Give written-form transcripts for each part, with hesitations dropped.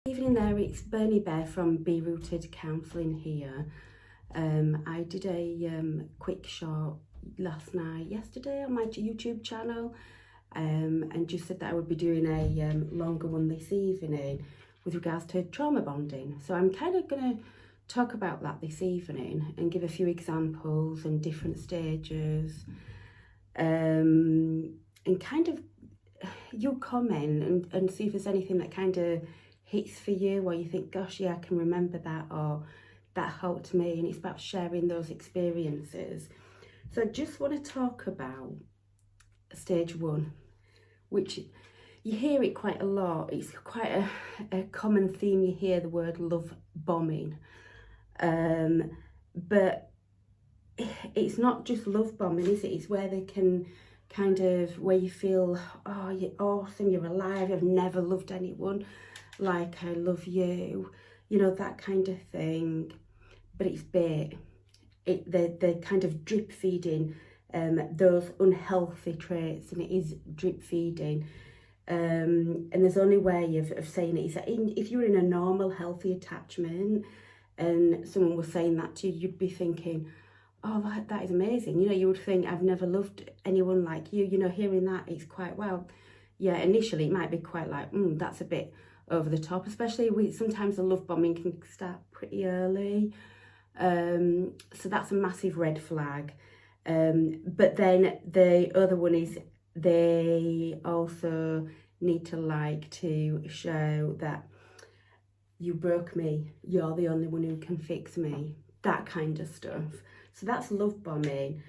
Evening there, it's Bernie Bear from Be Rooted Counselling here. I did a quick short yesterday on my YouTube channel, and just said that I would be doing a longer one this evening with regards to trauma bonding. So I'm kind of going to talk about that this evening and give a few examples and different stages, and kind of you comment and see if there's anything that kind of hits for you, or you think, gosh, yeah, I can remember that, or that helped me. And it's about sharing those experiences. So I just want to talk about stage 1, which you hear it quite a lot. It's quite a common theme. You hear the word love bombing, but it's not just love bombing, is it? It's where they can where you feel, oh, you're awesome, you're alive, I've never loved anyone like I love you, that kind of thing. But it's bait. They're kind of drip feeding those unhealthy traits, and it is drip feeding. And there's only way of saying it is that if you're in a normal, healthy attachment and someone was saying that to you, you'd be thinking, oh, that is amazing. You would think, I've never loved anyone like you. Hearing that, it's quite, well, yeah, initially it might be quite like, that's a bit over the top, especially sometimes the love bombing can start pretty early. So that's a massive red flag. But then the other one is they also need to show that you broke me, you're the only one who can fix me, that kind of stuff. So that's love bombing.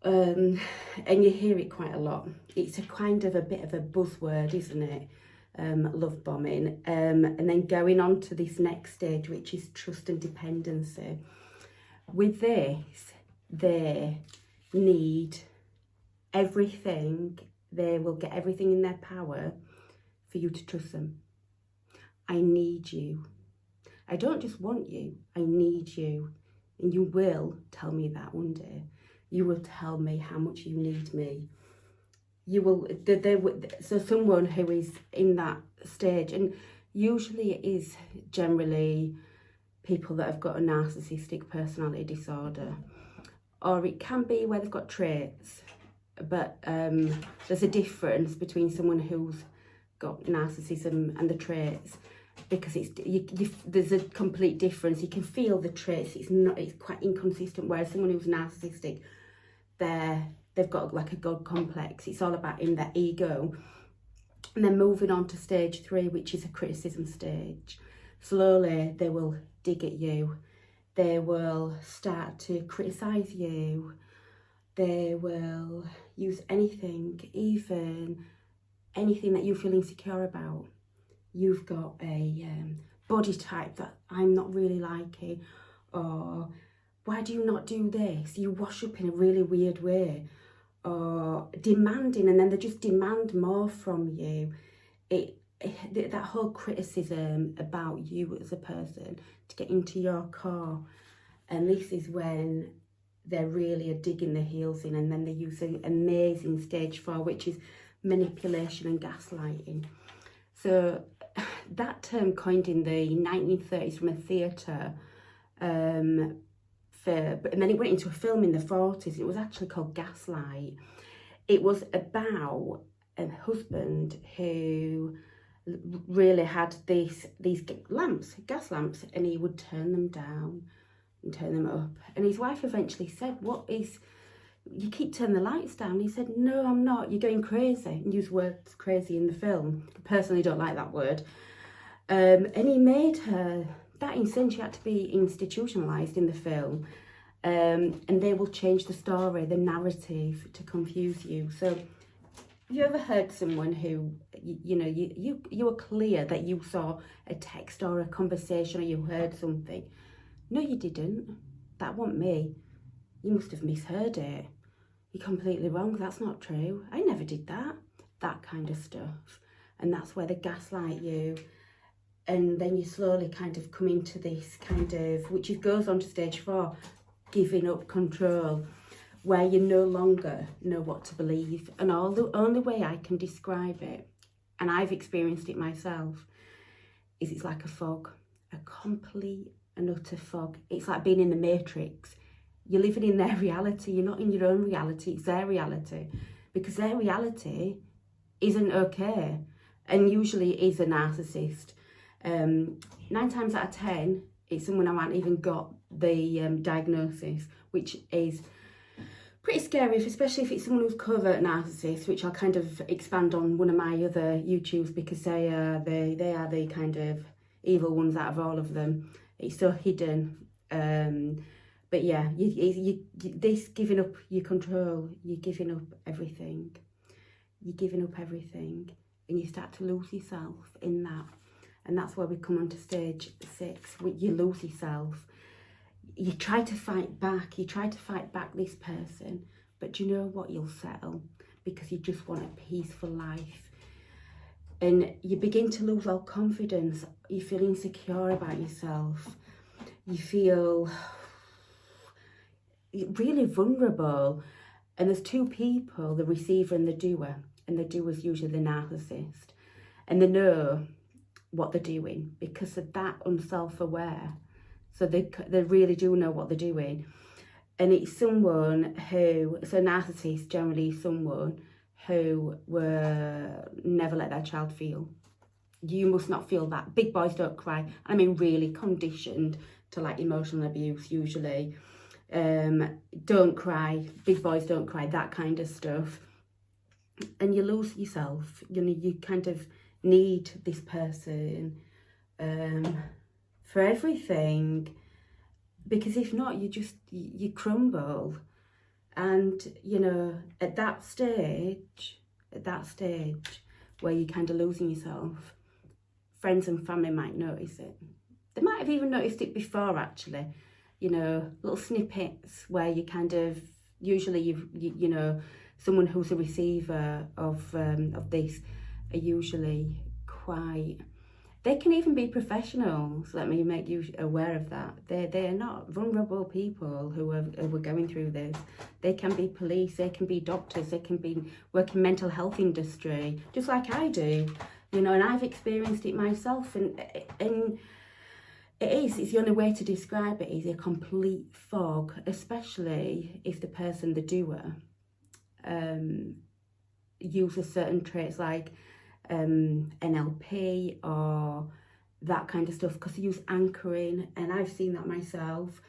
And you hear it quite a lot. It's a kind of a bit of a buzzword, isn't it? Love bombing. And then going on to this next stage, which is trust and dependency. With this, they need everything. They will get everything in their power for you to trust them. I need you. I don't just want you, I need you. And you will tell me that one day. You will tell me how much you need me. You will, so someone who is in that stage, and usually it is generally people that have got a narcissistic personality disorder, or it can be where they've got traits, but there's a difference between someone who's got narcissism and the traits, because there's a complete difference. You can feel the traits. It's quite inconsistent. Whereas someone who's narcissistic, they've got like a god complex. It's all about in their ego. And then moving on to stage 3, which is a criticism stage. Slowly they will dig at you. They will start to criticize you. They will use anything, even anything that you feel insecure about. You've got a body type that I'm not really liking, or why do you not do this? You wash up in a really weird way, or demanding, and then they just demand more from you. That whole criticism about you as a person to get into your core, and this is when they're really digging their heels in, and then they use an amazing stage 4, which is manipulation and gaslighting. So that term coined in the 1930s from a theatre, and then it went into a film in the 40s. It was actually called Gaslight. It was about a husband who really had these gas lamps, and he would turn them down and turn them up. And his wife eventually said, you keep turning the lights down. He said, no, I'm not, you're going crazy, and used words crazy in the film. I personally don't like that word. And he made her, that insane, she had to be institutionalised in the film. And they will change the story, the narrative, to confuse you. So have you ever heard someone who, you were clear that you saw a text or a conversation, or you heard something? No, you didn't. That wasn't me. You must have misheard it. You're completely wrong. That's not true. I never did that. That kind of stuff. And that's where they gaslight you. And then you slowly kind of come into this kind of, which goes on to stage 4, giving up control, where you no longer know what to believe. And the only way I can describe it, and I've experienced it myself, is it's like a fog, a complete and utter fog. It's like being in the Matrix. You're living in their reality. You're not in your own reality. It's their reality, because their reality isn't okay, and usually is a narcissist. 9 times out of 10, it's someone who hasn't even got the diagnosis, which is pretty scary, especially if it's someone who's covert narcissist, which I'll kind of expand on one of my other YouTubes, because they are the kind of evil ones out of all of them. It's so hidden. But yeah, this giving up your control, you're giving up everything. You're giving up everything, and you start to lose yourself in that. And that's where we come on to stage 6. You lose yourself. You try to fight back. This person, but do you know what? You'll settle, because you just want a peaceful life. And you begin to lose all confidence. You feel insecure about yourself. You feel really vulnerable. And there's 2 people, the receiver and the doer. And the doer's usually the narcissist. And they know what they're doing because they're that unself-aware. So they really do know what they're doing. And it's someone who, so narcissist generally is someone who were never let their child feel. You must not feel that. Big boys don't cry. I mean, really conditioned to like emotional abuse usually. Don't cry. Big boys don't cry. That kind of stuff. And you lose yourself. You know, you kind of need this person for everything, because if not, you crumble. And you know, at that stage where you're kind of losing yourself, friends and family might notice it. They might have even noticed it before, actually. You know, little snippets where you kind of, usually you know, someone who's a receiver of this are usually quite, they can even be professionals. Let me make you aware of that. They're not vulnerable people who are going through this. They can be police, they can be doctors, they can be working mental health industry, just like I do, you know, and I've experienced it myself. And it's the only way to describe it, is a complete fog, especially if the person, the doer, uses certain traits like NLP or that kind of stuff, because they use anchoring, and I've seen that myself.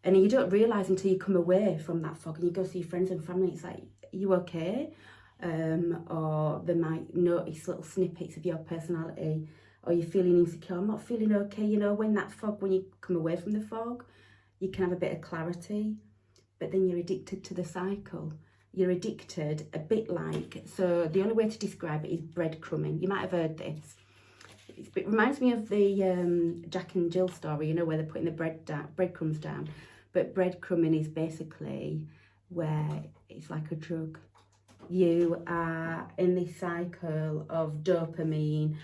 And you don't realise until you come away from that fog and you go see your friends and family, it's like, are you okay? Or they might notice little snippets of your personality, or you're feeling insecure, I'm not feeling okay. You know, when you come away from the fog, you can have a bit of clarity, but then you're addicted to the cycle. You're addicted, a bit like, so the only way to describe it is breadcrumbing. You might have heard this. It reminds me of the Jack and Jill story, you know, where they're putting the breadcrumbs down. But breadcrumbing is basically where it's like a drug. You are in this cycle of dopamine,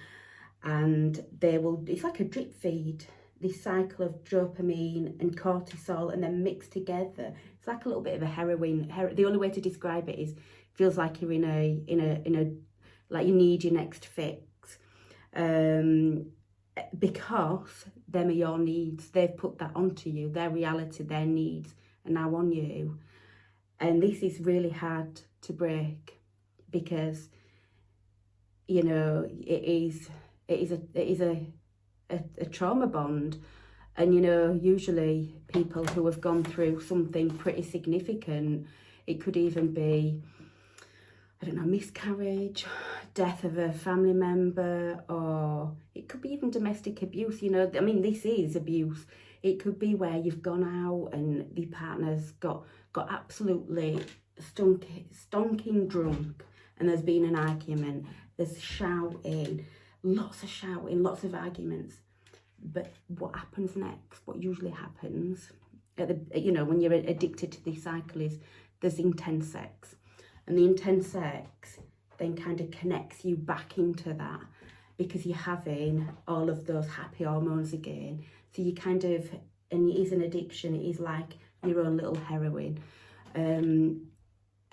and it's like a drip feed, this cycle of dopamine and cortisol, and then mixed together. It's like a little bit of a heroin. The only way to describe it is, feels like you're in a like you need your next fix, because them are your needs. They've put that onto you. Their reality, their needs are now on you, and this is really hard to break, because you know it is a trauma bond. And you know, usually people who have gone through something pretty significant, it could even be, I don't know, miscarriage, death of a family member, or it could be even domestic abuse. You know, I mean, this is abuse. It could be where you've gone out and the partner's got absolutely stonking drunk, and there's been an argument, there's shouting, lots of arguments. But what happens next, what usually happens, you know, when you're addicted to this cycle, is there's intense sex. And the intense sex then kind of connects you back into that, because you're having all of those happy hormones again. So you kind of, and it is an addiction, it is like your own little heroin. And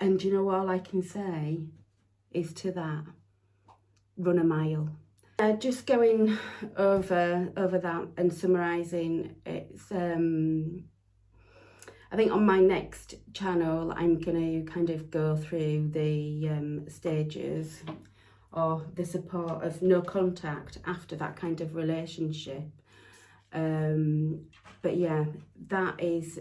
you know, all I can say is to that, run a mile. Just going over that and summarising, it's I think on my next channel I'm going to kind of go through the stages or the support of no contact after that kind of relationship. But yeah, that is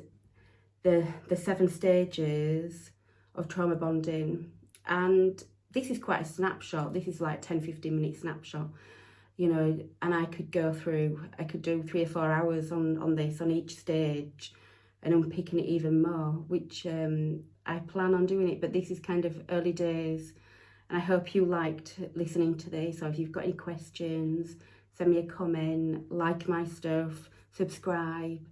the 7 stages of trauma bonding, and this is quite a snapshot. This is like 10-15 minute snapshot, you know, and I could do 3 or 4 hours on this, on each stage, and unpicking it even more, which I plan on doing it. But this is kind of early days, and I hope you liked listening to this. Or if you've got any questions, send me a comment, like my stuff, subscribe.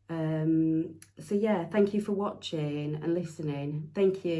So yeah, thank you for watching and listening. Thank you.